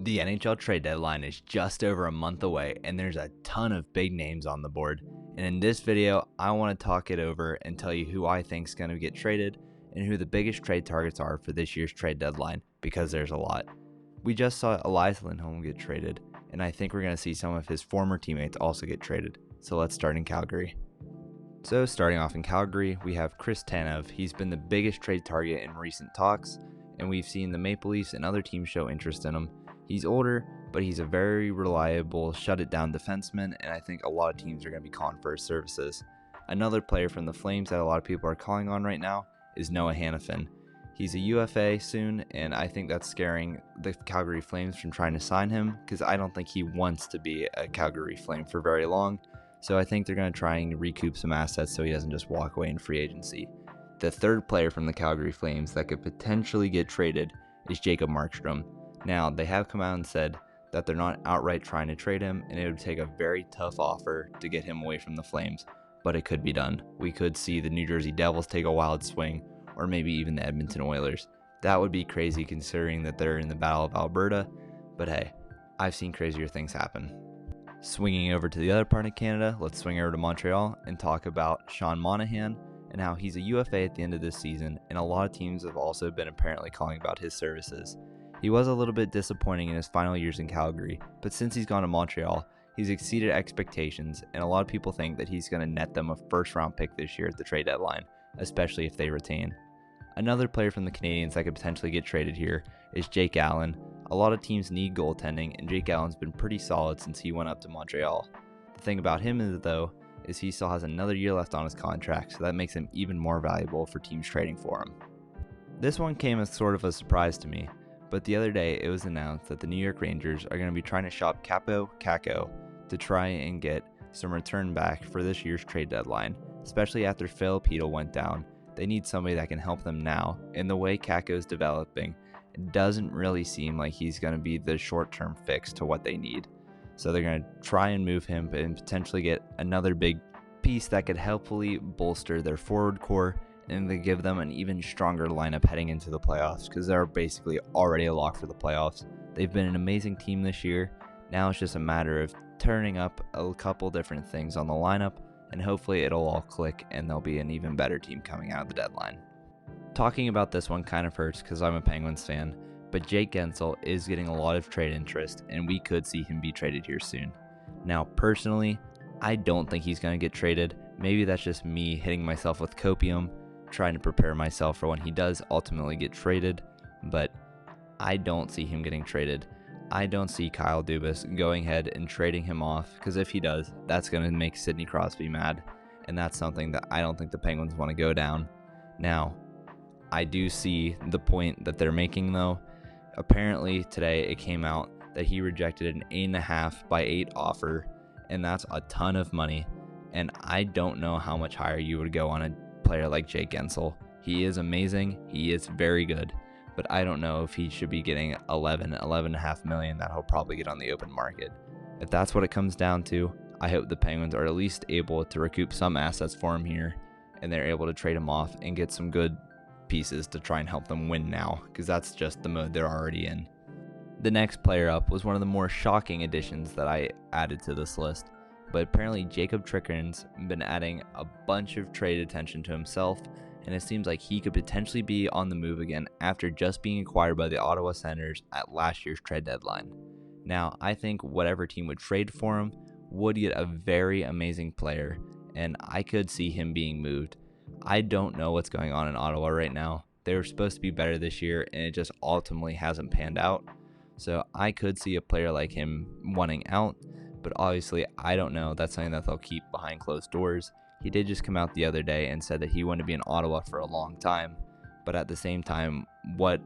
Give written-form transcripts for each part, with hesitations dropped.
The NHL trade deadline is just over a month away, and there's a ton of big names on the board. And in this video, I want to talk it over and tell you who I think is going to get traded and who the biggest trade targets are for this year's trade deadline, because there's a lot. We just saw Elias Lindholm get traded, and I think we're going to see some of his former teammates also get traded. So let's start in Calgary. So starting off in Calgary, we have Chris Tanev. He's been the biggest trade target in recent talks, and we've seen the Maple Leafs and other teams show interest in him. He's older, but he's a very reliable shut-it-down defenseman, and I think a lot of teams are going to be calling for his services. Another player from the Flames that a lot of people are calling on right now is Noah Hanifin. He's a UFA soon, and I think that's scaring the Calgary Flames from trying to sign him, because I don't think he wants to be a Calgary Flame for very long. So I think they're going to try and recoup some assets so he doesn't just walk away in free agency. The third player from the Calgary Flames that could potentially get traded is Jacob Markstrom. Now, they have come out and said that they're not outright trying to trade him, and it would take a very tough offer to get him away from the Flames, but it could be done. We could see the New Jersey Devils take a wild swing, or maybe even the Edmonton Oilers. That would be crazy considering that they're in the Battle of Alberta, but hey, I've seen crazier things happen. Swinging over to the other part of Canada, let's swing over to Montreal and talk about Sean Monahan and how he's a UFA at the end of this season, and a lot of teams have also been apparently calling about his services. He was a little bit disappointing in his final years in Calgary, but since he's gone to Montreal, he's exceeded expectations, and a lot of people think that he's going to net them a first-round pick this year at the trade deadline, especially if they retain. Another player from the Canadiens that could potentially get traded here is Jake Allen. A lot of teams need goaltending, and Jake Allen's been pretty solid since he went up to Montreal. The thing about him is he still has another year left on his contract, so that makes him even more valuable for teams trading for him. This one came as sort of a surprise to me, but the other day it was announced that the New York Rangers are going to be trying to shop Kaapo Kakko to try and get some return back for this year's trade deadline, especially after Filipino went down. They need somebody that can help them now, and the way Kakko's developing, it doesn't really seem like he's going to be the short-term fix to what they need. So they're going to try and move him and potentially get another big piece that could helpfully bolster their forward core, and they give them an even stronger lineup heading into the playoffs, because they're basically already a lock for the playoffs. They've been an amazing team this year. Now it's just a matter of turning up a couple different things on the lineup, and hopefully it'll all click and they'll be an even better team coming out of the deadline. Talking about this one kind of hurts because I'm a Penguins fan, but Jake Guentzel is getting a lot of trade interest, and we could see him be traded here soon. Now, personally, I don't think he's going to get traded. Maybe that's just me hitting myself with copium, trying to prepare myself for when he does ultimately get traded, but I don't see him getting traded. I don't see Kyle Dubas going ahead and trading him off, because if he does, that's going to make Sidney Crosby mad, and that's something that I don't think the Penguins want to go down. Now, I do see the point that they're making though. Apparently today it came out that he rejected an 8.5 by 8 offer, and that's a ton of money, and I don't know how much higher you would go on a player like Jake Guentzel. He is amazing, he is very good, but I don't know if he should be getting 11.5 million that he'll probably get on the open market. If that's what it comes down to, I hope the Penguins are at least able to recoup some assets for him here, and they're able to trade him off and get some good pieces to try and help them win now, because that's just the mode they're already in. The next player up was one of the more shocking additions that I added to this list, but apparently Jacob Chikrin's been adding a bunch of trade attention to himself, and it seems like he could potentially be on the move again after just being acquired by the Ottawa Senators at last year's trade deadline. Now, I think whatever team would trade for him would get a very amazing player, and I could see him being moved. I don't know what's going on in Ottawa right now. They were supposed to be better this year, and it just ultimately hasn't panned out. So I could see a player like him wanting out, but obviously I don't know. That's something that they'll keep behind closed doors. He did just come out the other day and said that he wanted to be in Ottawa for a long time, but at the same time, what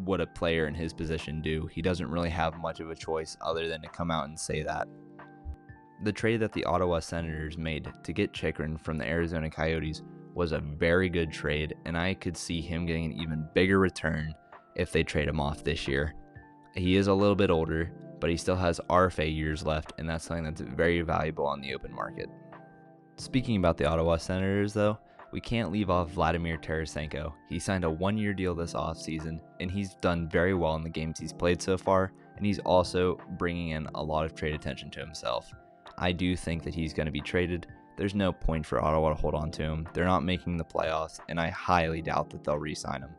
would a player in his position do? He doesn't really have much of a choice other than to come out and say that. The trade that the Ottawa Senators made to get Chychrun from the Arizona Coyotes was a very good trade, and I could see him getting an even bigger return if they trade him off this year. He is a little bit older, but he still has RFA years left, and that's something that's very valuable on the open market. Speaking about the Ottawa Senators though, we can't leave off Vladimir Tarasenko. He signed a one-year deal this offseason, and he's done very well in the games he's played so far, and he's also bringing in a lot of trade attention to himself. I do think that he's going to be traded. There's no point for Ottawa to hold on to him. They're not making the playoffs, and I highly doubt that they'll re-sign him.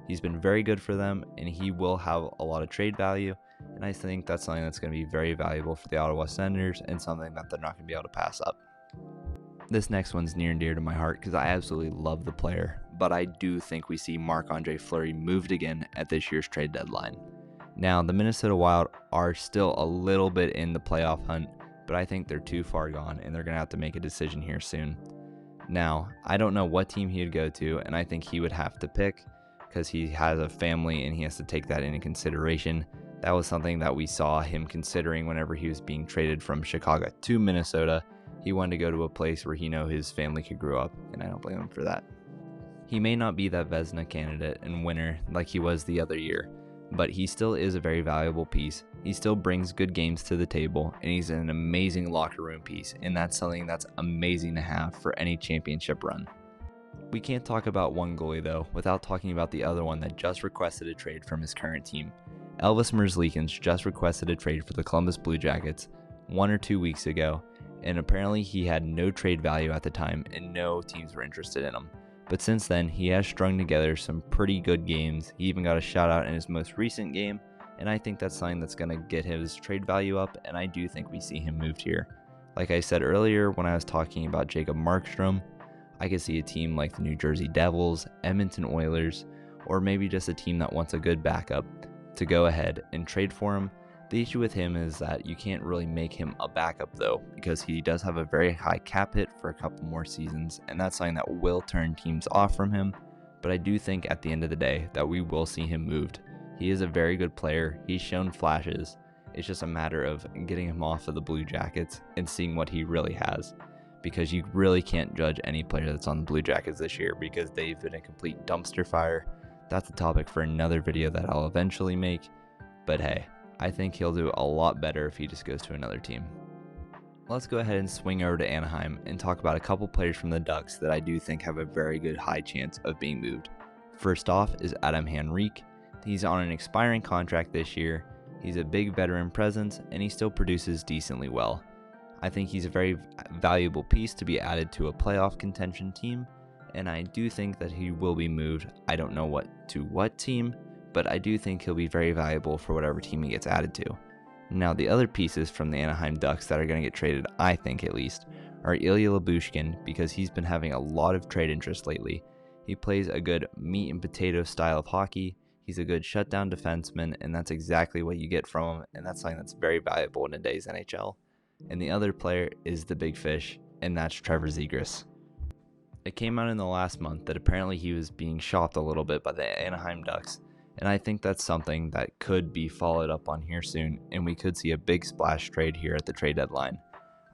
He's been very good for them, and he will have a lot of trade value, and I think that's something that's going to be very valuable for the Ottawa Senators and something that they're not going to be able to pass up. This next one's near and dear to my heart because I absolutely love the player, but I do think we see Marc-Andre Fleury moved again at this year's trade deadline. Now, the Minnesota Wild are still a little bit in the playoff hunt, but I think they're too far gone and they're going to have to make a decision here soon. Now, I don't know what team he would go to, and I think he would have to pick because he has a family and he has to take that into consideration. That was something that we saw him considering whenever he was being traded from Chicago to Minnesota. He wanted to go to a place where he knew his family could grow up, and I don't blame him for that. He may not be that Vezina candidate and winner like he was the other year, but he still is a very valuable piece. He still brings good games to the table, and he's an amazing locker room piece, and that's something that's amazing to have for any championship run. We can't talk about one goalie though without talking about the other one that just requested a trade from his current team. Elvis Merzlikins just requested a trade for the Columbus Blue Jackets 1 or 2 weeks ago, and apparently he had no trade value at the time and no teams were interested in him. But since then, he has strung together some pretty good games. He even got a shout out in his most recent game, and I think that's something that's going to get his trade value up, and I do think we see him moved here. Like I said earlier when I was talking about Jacob Markstrom, I could see a team like the New Jersey Devils, Edmonton Oilers, or maybe just a team that wants a good backup to go ahead and trade for him. The issue with him is that you can't really make him a backup though, because he does have a very high cap hit for a couple more seasons, and that's something that will turn teams off from him. But I do think at the end of the day that we will see him moved. He is a very good player. He's shown flashes. It's just a matter of getting him off of the Blue Jackets and seeing what he really has, because you really can't judge any player that's on the Blue Jackets this year because they've been a complete dumpster fire. That's a topic for another video that I'll eventually make, but hey, I think he'll do a lot better if he just goes to another team. Let's go ahead and swing over to Anaheim and talk about a couple players from the Ducks that I do think have a very good high chance of being moved. First off is Adam Henrique. He's on an expiring contract this year. He's a big veteran presence and he still produces decently well. I think he's a very valuable piece to be added to a playoff contention team, and I do think that he will be moved. I don't know what team, but I do think he'll be very valuable for whatever team he gets added to. Now, the other pieces from the Anaheim Ducks that are going to get traded, I think at least, are Ilya Lyubushkin, because he's been having a lot of trade interest lately. He plays a good meat and potato style of hockey. He's a good shutdown defenseman, and that's exactly what you get from him, and that's something that's very valuable in today's NHL. And the other player is the big fish, and that's Trevor Zegras. It came out in the last month that apparently he was being shopped a little bit by the Anaheim Ducks, and I think that's something that could be followed up on here soon, and we could see a big splash trade here at the trade deadline.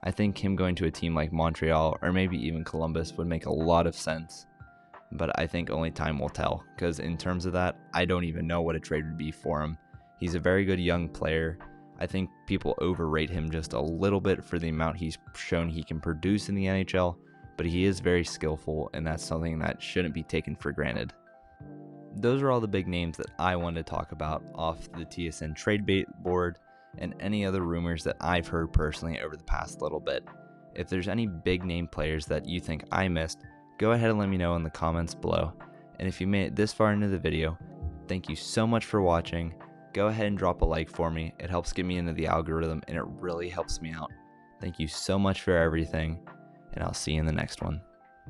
I think him going to a team like Montreal or maybe even Columbus would make a lot of sense, but I think only time will tell, because in terms of that, I don't even know what a trade would be for him. He's a very good young player. I think people overrate him just a little bit for the amount he's shown he can produce in the NHL, but he is very skillful, and that's something that shouldn't be taken for granted. Those are all the big names that I wanted to talk about off the TSN trade bait board and any other rumors that I've heard personally over the past little bit. If there's any big name players that you think I missed, go ahead and let me know in the comments below. And if you made it this far into the video, thank you so much for watching. Go ahead and drop a like for me. It helps get me into the algorithm and it really helps me out. Thank you so much for everything, and I'll see you in the next one.